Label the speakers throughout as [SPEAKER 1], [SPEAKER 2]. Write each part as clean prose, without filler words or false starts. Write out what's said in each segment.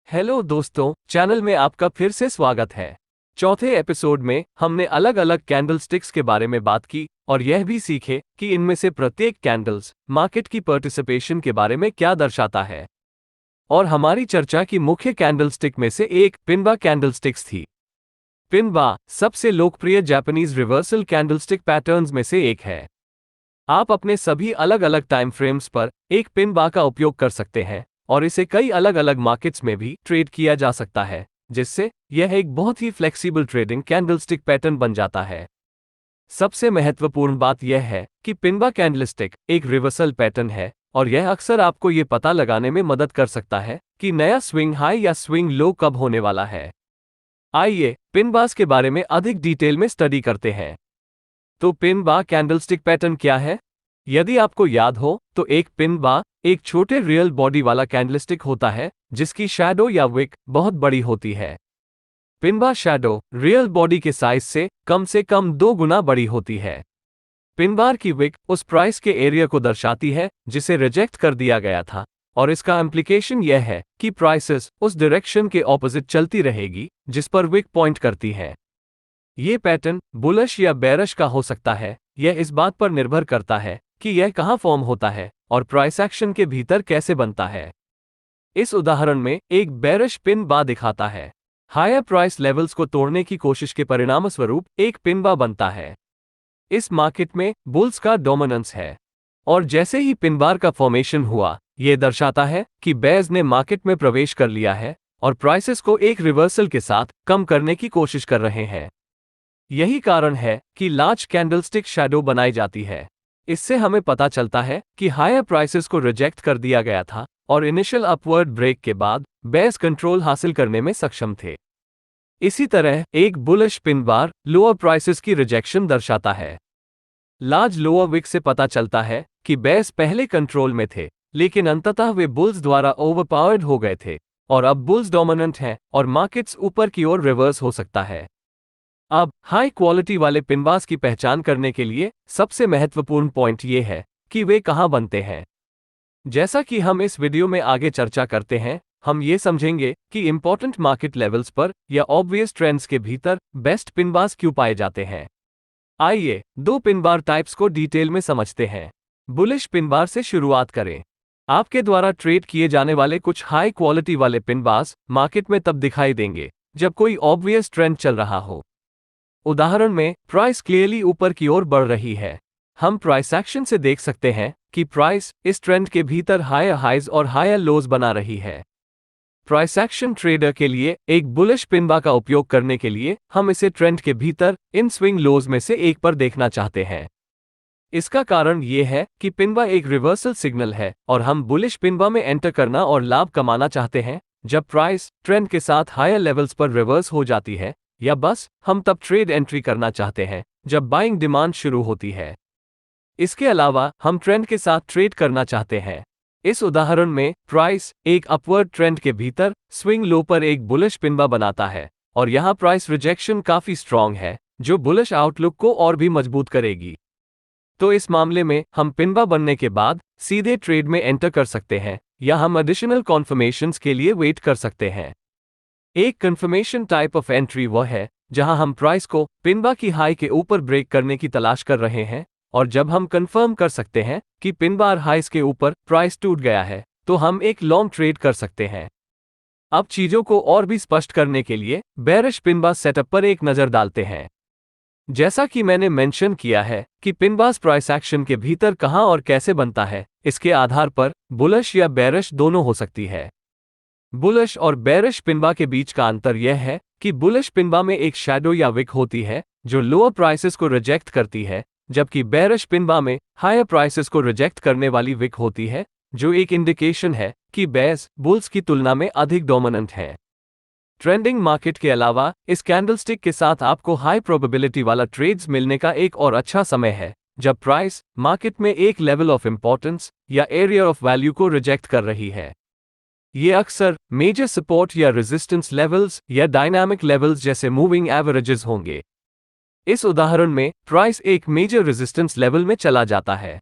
[SPEAKER 1] Hello दोस्तों, channel में आपका फिर से स्वागत है। चौथे एपिसोड में हमने अलग अलग कैंडल स्टिक्स के बारे में बात की और यह भी सीखे कि इनमें से प्रत्येक कैंडल्स मार्केट की पार्टिसिपेशन के बारे में क्या दर्शाता है। और हमारी चर्चा की मुख्य कैंडल स्टिक में से एक पिनबा कैंडल स्टिक्स थी। पिनबा सबसे लोकप्रिय Japanese reversal candle stick patterns में से एक है। आप अपने सभी अलग अलग टाइम फ्रेम्स पर एक पिनबा का उपयोग कर सकते हैं और इसे कई अलग अलग मार्केट्स में भी ट्रेड किया जा सकता है, जिससे यह एक बहुत ही फ्लेक्सिबल ट्रेडिंग कैंडलस्टिक पैटर्न बन जाता है। सबसे महत्वपूर्ण बात यह है कि पिनबा कैंडलस्टिक एक रिवर्सल पैटर्न है और यह अक्सर आपको ये पता लगाने में मदद कर सकता है कि नया स्विंग हाई या स्विंग लो कब होने वाला है। आइए पिनबास के बारे में अधिक डिटेल में स्टडी करते हैं। तो पिनबा कैंडलस्टिक पैटर्न क्या है? यदि आपको याद हो तो एक पिनबा एक छोटे रियल बॉडी वाला कैंडलस्टिक होता है जिसकी शैडो या विक बहुत बड़ी होती है। पिनबा शैडो रियल बॉडी के साइज से कम 2 गुना बड़ी होती है। पिनबार की विक उस प्राइस के एरिया को दर्शाती है जिसे रिजेक्ट कर दिया गया था, और इसका इम्प्लीकेशन यह है कि प्राइसेस उस डायरेक्शन के ऑपोजिट चलती रहेगी जिस पर विक पॉइंट करती है। ये पैटर्न बुलिश या बेरिश का हो सकता है। यह इस बात पर निर्भर करता है कि यह कहां फॉर्म होता है और प्राइस एक्शन के भीतर कैसे बनता है। इस उदाहरण में एक बेरिश पिन बा दिखाता है। हायर प्राइस लेवल्स को तोड़ने की कोशिश के परिणामस्वरूप एक पिन बा बनता है। इस मार्केट में बुल्स का डोमिनेंस है, और जैसे ही पिन बार का फॉर्मेशन हुआ, यह दर्शाता है कि बेयर्स ने मार्केट में प्रवेश कर लिया है और प्राइसेस को एक रिवर्सल के साथ कम करने की कोशिश कर रहे हैं। यही कारण है कि लार्ज कैंडलस्टिक शैडो बनाई जाती है। इससे हमें पता चलता है कि हायर प्राइसेस को रिजेक्ट कर दिया गया था और इनिशियल अपवर्ड ब्रेक के बाद बेयर्स कंट्रोल हासिल करने में सक्षम थे। इसी तरह एक bullish pin bar lower prices की रिजेक्शन दर्शाता है। लार्ज लोअर विक से पता चलता है कि बेयर्स पहले कंट्रोल में थे, लेकिन अंततः वे बुल्स द्वारा ओवरपावर्ड हो गए थे और अब बुल्स डोमिनेंट हैं और मार्केट्स ऊपर की ओर रिवर्स हो सकता है। अब हाई क्वालिटी वाले पिनबास की पहचान करने के लिए सबसे महत्वपूर्ण पॉइंट ये है कि वे कहां बनते हैं। जैसा कि हम इस वीडियो में आगे चर्चा करते हैं, हम ये समझेंगे कि इंपॉर्टेंट मार्केट लेवल्स पर या ऑब्वियस ट्रेंड्स के भीतर बेस्ट पिनबास क्यों पाए जाते हैं। आइए दो पिनबार टाइप्स को डिटेल में समझते हैं। बुलिश पिनबार से शुरुआत करें। आपके द्वारा ट्रेड किए जाने वाले कुछ हाई क्वालिटी वाले पिनबास मार्केट में तब दिखाई देंगे जब कोई ऑब्वियस ट्रेंड चल रहा हो। उदाहरण में प्राइस क्लियरली ऊपर की ओर बढ़ रही है। हम प्राइस एक्शन से देख सकते हैं कि प्राइस इस ट्रेंड के भीतर हायर हाइज और हायर लोज बना रही है। प्राइस एक्शन ट्रेडर के लिए एक बुलिश पिनबा का उपयोग करने के लिए हम इसे ट्रेंड के भीतर इन स्विंग लोज में से एक पर देखना चाहते हैं। इसका कारण यह है कि पिनबा एक रिवर्सल सिग्नल है और हम बुलिश पिनबा में एंटर करना और लाभ कमाना चाहते हैं जब प्राइस ट्रेंड के साथ हायर लेवल्स पर रिवर्स हो जाती है, या बस हम तब ट्रेड एंट्री करना चाहते हैं जब बाइंग डिमांड शुरू होती है। इसके अलावा हम ट्रेंड के साथ ट्रेड करना चाहते हैं। इस उदाहरण में प्राइस एक अपवर्ड ट्रेंड के भीतर स्विंग लो पर एक बुलिश पिनबा बनाता है और यहां प्राइस रिजेक्शन काफी स्ट्रांग है जो बुलिश आउटलुक को और भी मजबूत करेगी। तो इस मामले में हम पिनबा बनने के बाद सीधे ट्रेड में एंटर कर सकते हैं या हम एडिशनल कॉन्फर्मेशंस के लिए वेट कर सकते हैं। एक कंफर्मेशन टाइप ऑफ एंट्री वह है जहां हम प्राइस को पिनबा की हाई के ऊपर ब्रेक करने की तलाश कर रहे हैं, और जब हम कंफर्म कर सकते हैं कि पिनबार हाइस के ऊपर प्राइस टूट गया है तो हम एक लॉन्ग ट्रेड कर सकते हैं। अब चीजों को और भी स्पष्ट करने के लिए बेरिश पिनबा सेटअप पर एक नजर डालते हैं। जैसा कि मैंने मेंशन किया है कि पिनबास प्राइस एक्शन के भीतर कहां और कैसे बनता है, इसके आधार पर बुलिश या बेरिश दोनों हो सकती है। बुलिश और बेरिश पिनबा के बीच का अंतर यह है कि बुलिश पिनबा में एक शैडो या विक होती है जो लोअर प्राइसेस को रिजेक्ट करती है, जबकि बेरिश पिनबा में हायर प्राइसेस को रिजेक्ट करने वाली विक होती है, जो एक इंडिकेशन है कि बेयर्स बुल्स की तुलना में अधिक डोमिनेंट हैं। ट्रेंडिंग मार्केट के अलावा इस कैंडलस्टिक के साथ आपको हाई प्रोबेबिलिटी वाला ट्रेड्स मिलने का एक और अच्छा समय है जब प्राइस मार्केट में एक लेवल ऑफ इंपॉर्टेंस या एरिया ऑफ वैल्यू को रिजेक्ट कर रही है। ये अक्सर मेजर सपोर्ट या रेजिस्टेंस लेवल्स या डायनामिक लेवल्स जैसे मूविंग एवरेजेस होंगे। इस उदाहरण में प्राइस एक मेजर रेजिस्टेंस लेवल में चला जाता है।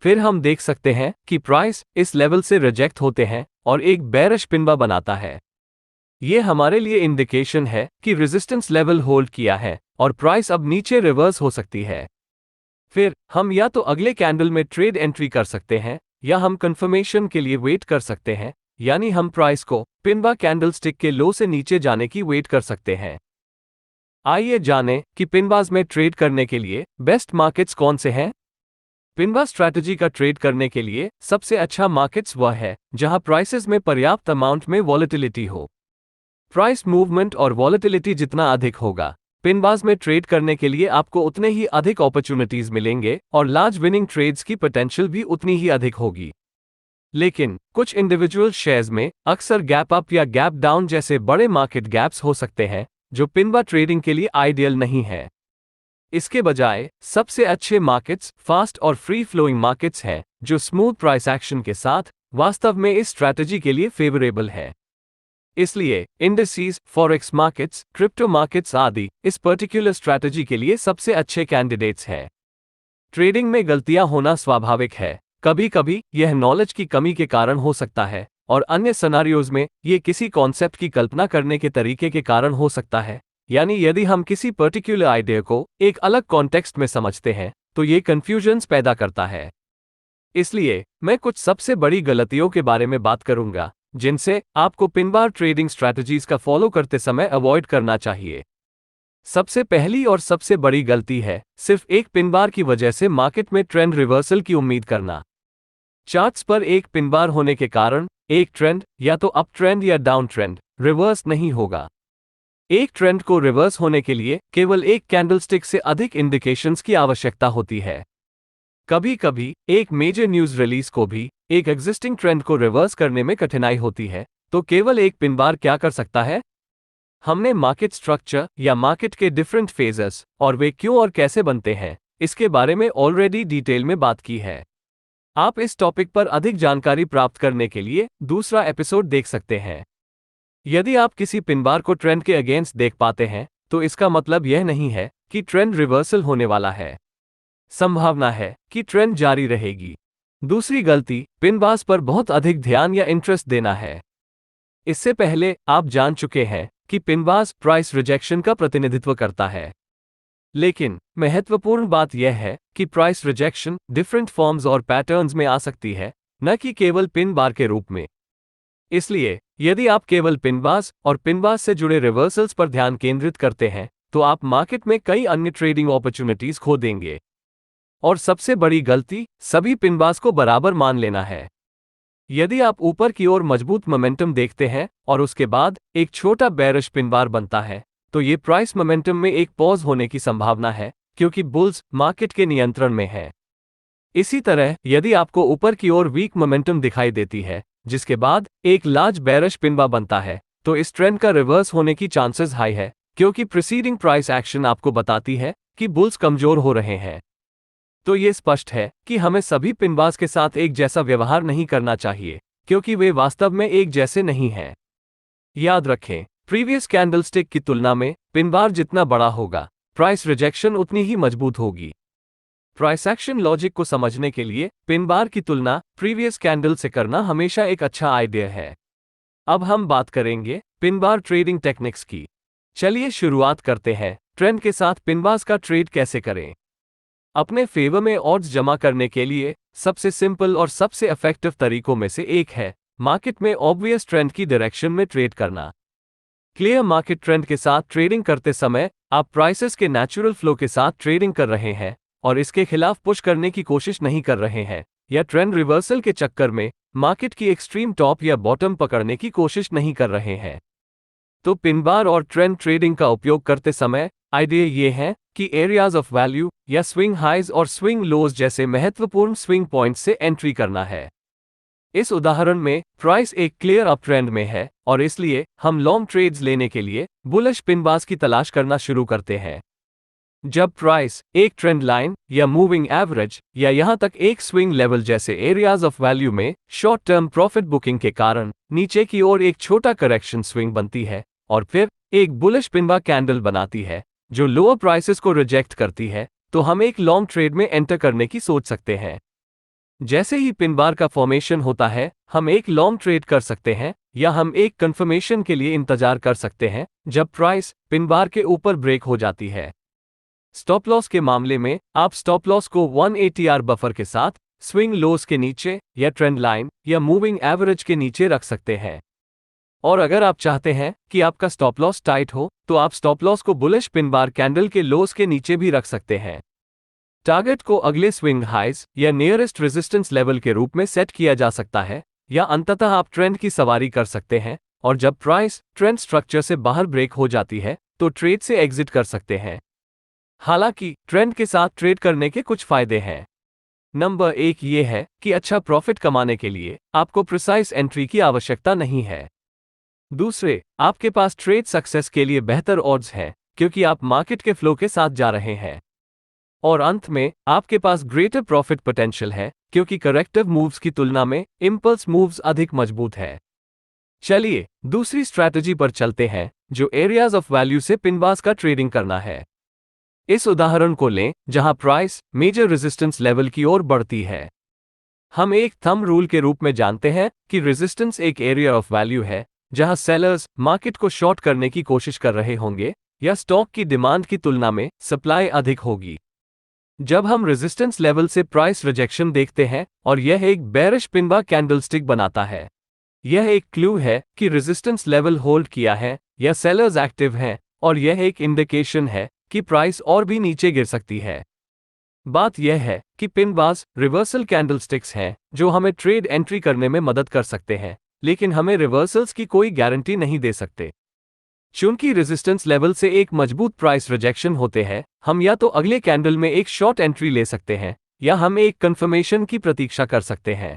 [SPEAKER 1] फिर हम देख सकते हैं कि प्राइस इस लेवल से रिजेक्ट होते हैं और एक बेरिश पिनबा बनाता है। ये हमारे लिए इंडिकेशन है कि रेजिस्टेंस लेवल होल्ड किया है और प्राइस अब नीचे रिवर्स हो सकती है। फिर हम या तो अगले कैंडल में ट्रेड एंट्री कर सकते हैं या हम कंफर्मेशन के लिए वेट कर सकते हैं, यानी हम प्राइस को पिनबा कैंडलस्टिक के लो से नीचे जाने की वेट कर सकते हैं। आइए जानें कि पिनबाज में ट्रेड करने के लिए बेस्ट मार्केट्स कौन से हैं। पिनबा स्ट्रैटेजी का ट्रेड करने के लिए सबसे अच्छा मार्केट्स वह है जहां प्राइसेस में पर्याप्त अमाउंट में वॉलेटिलिटी हो। प्राइस मूवमेंट और वॉलेटिलिटी जितना अधिक होगा, पिनबाज में ट्रेड करने के लिए आपको उतने ही अधिक अपॉर्चुनिटीज मिलेंगे और लार्ज विनिंग ट्रेड्स की पोटेंशियल भी उतनी ही अधिक होगी। लेकिन कुछ इंडिविजुअल शेयर्स में अक्सर गैप अप या गैप डाउन जैसे बड़े मार्केट गैप्स हो सकते हैं जो पिनबा ट्रेडिंग के लिए आइडियल नहीं है। इसके बजाय सबसे अच्छे मार्केट्स फास्ट और फ्री फ्लोइंग मार्केट्स हैं जो स्मूथ प्राइस एक्शन के साथ वास्तव में इस स्ट्रैटेजी के लिए फेवरेबल है। इसलिए indices, forex markets, crypto markets आदि इस पर्टिकुलर स्ट्रैटेजी के लिए सबसे अच्छे कैंडिडेट्स हैं। ट्रेडिंग में गलतियां होना स्वाभाविक है। कभी कभी यह नॉलेज की कमी के कारण हो सकता है और अन्य सिनेरियोज में ये किसी कॉन्सेप्ट की कल्पना करने के तरीके के कारण हो सकता है। यानी यदि हम किसी पर्टिकुलर आइडिया को एक अलग कॉन्टेक्स्ट में समझते हैं तो ये कंफ्यूजन्स पैदा करता है। इसलिए मैं कुछ सबसे बड़ी गलतियों के बारे में बात करूंगा जिनसे आपको पिनबार ट्रेडिंग स्ट्रैटेजीज का फॉलो करते समय अवॉइड करना चाहिए। सबसे पहली और सबसे बड़ी गलती है सिर्फ एक पिनबार की वजह से मार्केट में ट्रेंड रिवर्सल की उम्मीद करना। चार्ट्स पर एक पिनबार होने के कारण एक ट्रेंड या तो अप ट्रेंड या डाउन ट्रेंड रिवर्स नहीं होगा। एक ट्रेंड को रिवर्स होने के लिए केवल एक कैंडलस्टिक से अधिक इंडिकेशंस की आवश्यकता होती है। कभी कभी एक मेजर न्यूज रिलीज को भी एक एग्जिस्टिंग ट्रेंड को रिवर्स करने में कठिनाई होती है, तो केवल एक पिनबार क्या कर सकता है? हमने मार्केट स्ट्रक्चर या मार्केट के डिफरेंट फेजेस और वे क्यों और कैसे बनते हैं इसके बारे में ऑलरेडी डिटेल में बात की है। आप इस टॉपिक पर अधिक जानकारी प्राप्त करने के लिए दूसरा एपिसोड देख सकते हैं। यदि आप किसी पिनबार को ट्रेंड के अगेंस्ट देख पाते हैं तो इसका मतलब यह नहीं है कि ट्रेंड रिवर्सल होने वाला है। संभावना है कि ट्रेंड जारी रहेगी। दूसरी गलती पिनबार्स पर बहुत अधिक ध्यान या इंटरेस्ट देना है। इससे पहले आप जान चुके हैं कि पिनबार्स प्राइस रिजेक्शन का प्रतिनिधित्व करता है। लेकिन महत्वपूर्ण बात यह है कि प्राइस रिजेक्शन डिफरेंट फॉर्म्स और पैटर्न्स में आ सकती है, न कि केवल पिन बार के रूप में। इसलिए यदि आप केवल पिनबार्स और पिनबार्स से जुड़े रिवर्सल्स पर ध्यान केंद्रित करते हैं तो आप मार्केट में कई अन्य ट्रेडिंग अपॉर्चुनिटीज खो देंगे। और सबसे बड़ी गलती सभी पिनबार्स को बराबर मान लेना है। यदि आप ऊपर की ओर मजबूत मोमेंटम देखते हैं और उसके बाद एक छोटा बेरिश पिनबार बनता है तो ये प्राइस मोमेंटम में एक पॉज होने की संभावना है क्योंकि बुल्स मार्केट के नियंत्रण में है। इसी तरह यदि आपको ऊपर की ओर वीक मोमेंटम दिखाई देती है जिसके बाद एक लार्ज बेरिश पिनबार बनता है तो इस ट्रेंड का रिवर्स होने की चांसेस हाई है क्योंकि प्रीसीडिंग प्राइस एक्शन आपको बताती है कि बुल्स कमजोर हो रहे हैं। तो ये स्पष्ट है कि हमें सभी पिनबार्स के साथ एक जैसा व्यवहार नहीं करना चाहिए क्योंकि वे वास्तव में एक जैसे नहीं हैं। याद रखें, प्रीवियस कैंडलस्टिक की तुलना में पिनबार जितना बड़ा होगा, प्राइस रिजेक्शन उतनी ही मजबूत होगी। प्राइस एक्शन लॉजिक को समझने के लिए पिनबार की तुलना प्रीवियस कैंडल से करना हमेशा एक अच्छा आइडिया है। अब हम बात करेंगे पिनबार ट्रेडिंग टेक्निक्स की। चलिए शुरुआत करते हैं। ट्रेंड के साथ पिनबार्स का ट्रेड कैसे करें? अपने फेवर में ऑड्स जमा करने के लिए सबसे सिंपल और सबसे इफेक्टिव तरीकों में से एक है मार्केट में ऑब्वियस ट्रेंड की डायरेक्शन में ट्रेड करना। क्लियर मार्केट ट्रेंड के साथ ट्रेडिंग करते समय आप प्राइसेस के नेचुरल फ्लो के साथ ट्रेडिंग कर रहे हैं और इसके खिलाफ पुश करने की कोशिश नहीं कर रहे हैं या ट्रेंड रिवर्सल के चक्कर में मार्केट की एक्सट्रीम टॉप या बॉटम पकड़ने की कोशिश नहीं कर रहे हैं। तो पिनबार और ट्रेंड ट्रेडिंग का उपयोग करते समय आइडिया ये है कि एरियाज ऑफ वैल्यू या स्विंग हाइज और स्विंग लोज जैसे महत्वपूर्ण स्विंग पॉइंट्स से एंट्री करना है। इस उदाहरण में प्राइस एक क्लियर अप ट्रेंड में है और इसलिए हम लॉन्ग ट्रेड्स लेने के लिए बुलिश पिनबार्स की तलाश करना शुरू करते हैं। जब प्राइस एक ट्रेंड लाइन या मूविंग एवरेज या यहां तक एक स्विंग लेवल जैसे एरियाज ऑफ वैल्यू में शॉर्ट टर्म प्रॉफिट बुकिंग के कारण नीचे की ओर एक छोटा करेक्शन स्विंग बनती है और फिर एक बुलिश पिनबार कैंडल बनाती है जो लोअर प्राइसेस को रिजेक्ट करती है, तो हम एक लॉन्ग ट्रेड में एंटर करने की सोच सकते हैं। जैसे ही पिन बार का फॉर्मेशन होता है, हम एक लॉन्ग ट्रेड कर सकते हैं या हम एक कंफर्मेशन के लिए इंतजार कर सकते हैं जब प्राइस पिन बार के ऊपर ब्रेक हो जाती है। स्टॉप लॉस के मामले में आप स्टॉप लॉस को 1 ATR बफर के साथ स्विंग लोस के नीचे या ट्रेंड लाइन या मूविंग एवरेज के नीचे रख सकते हैं। और अगर आप चाहते हैं कि आपका स्टॉप लॉस टाइट हो, तो आप स्टॉप लॉस को बुलिश पिन बार कैंडल के लोस के नीचे भी रख सकते हैं। टारगेट को अगले स्विंग हाइज या नियरेस्ट रेजिस्टेंस लेवल के रूप में सेट किया जा सकता है, या अंततः आप ट्रेंड की सवारी कर सकते हैं और जब प्राइस ट्रेंड स्ट्रक्चर से बाहर ब्रेक हो जाती है तो ट्रेड से एग्जिट कर सकते हैं। हालांकि ट्रेंड के साथ ट्रेड करने के कुछ फायदे हैं। नंबर 1 ये है कि अच्छा प्रॉफिट कमाने के लिए आपको प्रिसाइज एंट्री की आवश्यकता नहीं है। दूसरे, आपके पास ट्रेड सक्सेस के लिए बेहतर ऑड्स हैं क्योंकि आप मार्केट के फ्लो के साथ जा रहे हैं। और अंत में, आपके पास ग्रेटर प्रॉफिट पोटेंशियल है क्योंकि करेक्टिव मूव्स की तुलना में इंपल्स मूव्स अधिक मजबूत है। चलिए दूसरी स्ट्रैटेजी पर चलते हैं, जो एरियाज ऑफ वैल्यू से पिनबार्स का ट्रेडिंग करना है। इस उदाहरण को लें जहां प्राइस मेजर रेजिस्टेंस लेवल की ओर बढ़ती है। हम एक थंब रूल के रूप में जानते हैं कि रेजिस्टेंस एक एरिया ऑफ वैल्यू है जहां सेलर्स मार्केट को शॉर्ट करने की कोशिश कर रहे होंगे या स्टॉक की डिमांड की तुलना में सप्लाई अधिक होगी। जब हम रेजिस्टेंस लेवल से प्राइस रिजेक्शन देखते हैं और यह एक बेरिश पिनबार कैंडलस्टिक बनाता है, यह एक क्लू है कि रेजिस्टेंस लेवल होल्ड किया है या सेलर्स एक्टिव हैं, और यह एक इंडिकेशन है कि प्राइस और भी नीचे गिर सकती है। बात यह है कि पिनबार्स रिवर्सल कैंडलस्टिक्स हैं जो हमें ट्रेड एंट्री करने में मदद कर सकते हैं, लेकिन हमें रिवर्सल्स की कोई गारंटी नहीं दे सकते। चूंकि रेजिस्टेंस लेवल से एक मजबूत प्राइस रिजेक्शन होते हैं, हम या तो अगले कैंडल में एक शॉर्ट एंट्री ले सकते हैं या हम एक कंफर्मेशन की प्रतीक्षा कर सकते हैं।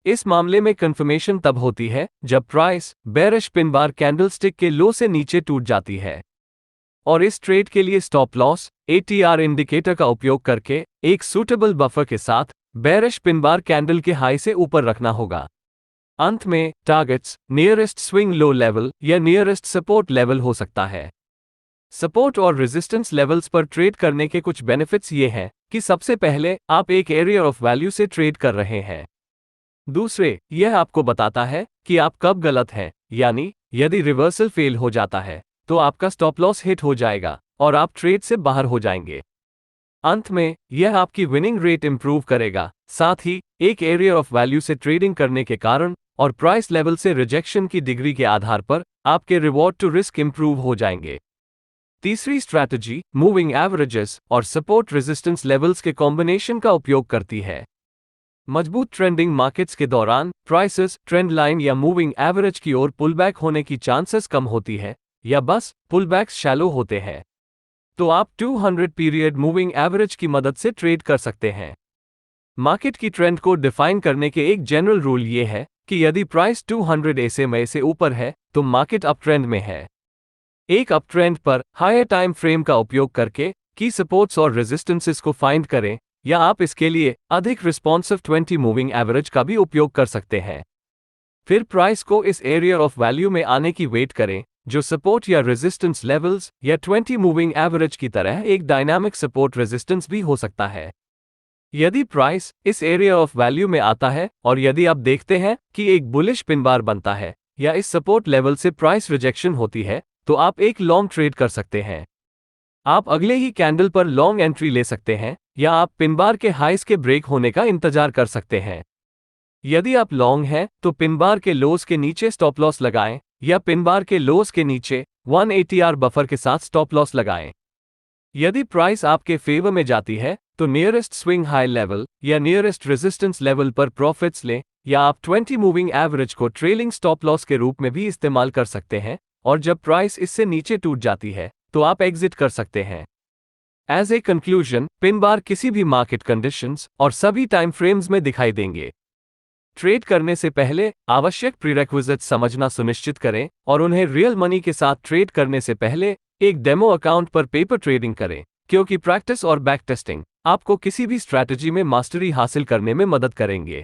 [SPEAKER 1] इस मामले में कंफर्मेशन तब होती है जब price bearish pin bar candlestick के लो से नीचे टूट जाती है। और इस ट्रेड के लिए स्टॉप लॉस ATR इंडिकेटर का उपयोग करके एक सूटेबल बफर के साथ बेरिश पिन बार कैंडल के हाई से ऊपर रखना होगा। अंत में targets nearest swing low level या नियरेस्ट सपोर्ट लेवल हो सकता है। सपोर्ट और रेजिस्टेंस लेवल्स पर ट्रेड करने के कुछ बेनिफिट्स ये हैं कि सबसे पहले आप एक एरिया ऑफ वैल्यू से ट्रेड कर रहे हैं। दूसरे, यह आपको बताता है कि आप कब गलत हैं, यानी यदि रिवर्सल फेल हो जाता है तो आपका स्टॉप लॉस हिट हो जाएगा और आप ट्रेड से बाहर हो जाएंगे। अंत में यह आपकी विनिंग रेट इंप्रूव करेगा, साथ ही एक एरिया ऑफ वैल्यू से ट्रेडिंग करने के कारण और प्राइस लेवल से रिजेक्शन की डिग्री के आधार पर आपके रिवॉर्ड टू रिस्क इंप्रूव हो जाएंगे। तीसरी स्ट्रैटेजी मूविंग एवरेजेस और सपोर्ट रेजिस्टेंस लेवल्स के कॉम्बिनेशन का उपयोग करती है। मजबूत ट्रेंडिंग मार्केट्स के दौरान प्राइसेस ट्रेंड लाइन या मूविंग एवरेज की ओर पुलबैक होने की चांसेस कम होती है या बस पुलबैक्स शैलो होते हैं। तो आप 200 पीरियड मूविंग एवरेज की मदद से ट्रेड कर सकते हैं। मार्केट की ट्रेंड को डिफाइन करने के एक जनरल रूल ये है कि यदि प्राइस 200 SMA से ऊपर है तो मार्केट अप ट्रेंड में है। एक अप ट्रेंड पर हायर टाइम फ्रेम का उपयोग करके की सपोर्ट्स और रेजिस्टेंसेस को फाइंड करें, या आप इसके लिए अधिक रिस्पॉन्सिव 20 मूविंग एवरेज का भी उपयोग कर सकते हैं। फिर प्राइस को इस एरिया ऑफ वैल्यू में आने की वेट करें, जो सपोर्ट या रेजिस्टेंस लेवल्स या 20 मूविंग एवरेज की तरह एक डायनामिक सपोर्ट रेजिस्टेंस भी हो सकता है। यदि प्राइस इस एरिया ऑफ वैल्यू में आता है और यदि आप देखते हैं कि एक बुलिश पिन बार बनता है या इस सपोर्ट लेवल से प्राइस रिजेक्शन होती है, तो आप एक लॉन्ग ट्रेड कर सकते हैं। आप अगले ही कैंडल पर लॉन्ग एंट्री ले सकते हैं या आप पिन बार के हाइस के ब्रेक होने का इंतजार कर सकते हैं। यदि आप लॉन्ग हैं तो पिन बार के लोस के नीचे स्टॉप लॉस लगाएं या पिन बार के लोस के नीचे 1 ATR बफर के साथ स्टॉप लॉस लगाएं। यदि प्राइस आपके फेवर में जाती है तो नियरेस्ट स्विंग हाई लेवल या नियरेस्ट रेजिस्टेंस लेवल पर प्रॉफिट्स लें, या आप 20 मूविंग एवरेज को ट्रेलिंग स्टॉप लॉस के रूप में भी इस्तेमाल कर सकते हैं, और जब प्राइस इससे नीचे टूट जाती है तो आप एग्जिट कर सकते हैं। As a conclusion, pin bar किसी भी मार्केट कंडीशंस और सभी टाइम फ्रेम्स में दिखाई देंगे। ट्रेड करने से पहले आवश्यक प्रीरेक्विजिट्स समझना सुनिश्चित करें और उन्हें रियल मनी के साथ ट्रेड करने से पहले एक डेमो अकाउंट पर पेपर ट्रेडिंग करें, क्योंकि प्रैक्टिस और बैक टेस्टिंग आपको किसी भी स्ट्रैटेजी में मास्टरी हासिल करने में मदद करेंगे।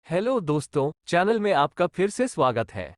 [SPEAKER 1] हेलो दोस्तों, चैनल में आपका फिर से स्वागत है।